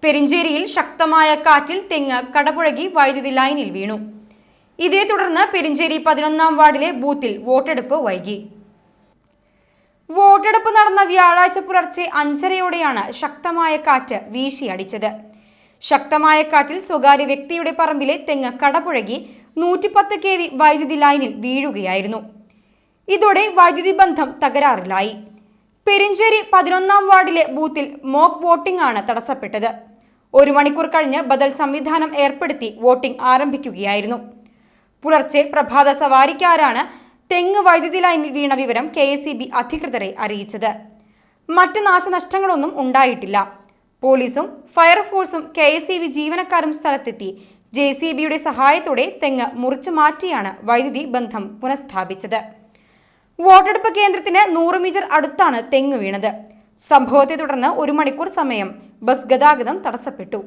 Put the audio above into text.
പെരിഞ്ചേരിയിൽ ശക്തമായ കാറ്റിൽ തെങ്ങ് കടപുഴകി വൈദ്യുതി ലൈനിൽ വീണു. ഇതേ തുടർന്ന് പെരിഞ്ചേരി 11-ാം വാർഡിലെ ബൂത്തിൽ വോട്ടെടുപ്പ് വൈകി. വോട്ടെടുപ്പ് നടന്ന വ്യാഴാഴ്ച പുലർച്ചെ 5:30-യോടെയാണ് ശക്തമായ കാറ്റ് വീശിയടിച്ചത്. ശക്തമായ കാറ്റിൽ സ്വകാര്യ വ്യക്തിയുടെ പറമ്പിലെ തെങ്ങ് കടപുഴകി 110 kV വൈദ്യുതി ലൈനിൽ വീഴുകയായിരുന്നു. ഇതോടെ വൈദ്യുതി ബന്ധം തകരാറിലായി. പെരിഞ്ചേരി 11-ാം വാർഡിലെ ബൂത്തിൽ മോക്ക് വോട്ടിംഗ് ആണ് തടസ്സപ്പെട്ടത്. 1 മണിക്കൂർ കഴിഞ്ഞ് ബദൽ സംവിധാനം ഏർപ്പെടുത്തി വോട്ടിംഗ് ആരംഭിക്കുകയായിരുന്നു. പുലർച്ചെ പ്രഭാത സവാരിക്കാരാണ് തെങ്ങ് വൈദ്യുതി ലൈനിൽ വീണ വിവരം KSEB അധികൃതരെ അറിയിച്ചത്. മറ്റ് നാശനഷ്ടങ്ങളൊന്നും ഉണ്ടായിട്ടില്ല. പോലീസും ഫയർഫോഴ്സും KSEB ജീവനക്കാരും സ്ഥലത്തെത്തി JCBയുടെ സഹായത്തോടെ തെങ്ങ് മുറിച്ചു മാറ്റിയാണ് വൈദ്യുതി ബന്ധം പുനഃസ്ഥാപിച്ചത്. വോട്ടെടുപ്പ് കേന്ദ്രത്തിന് 100 മീറ്റർ അടുത്താണ് തെങ്ങ് വീണത്. സംഭവത്തെ തുടർന്ന് 1 മണിക്കൂർ സമയം ബസ് ഗതാഗതം തടസ്സപ്പെട്ടു.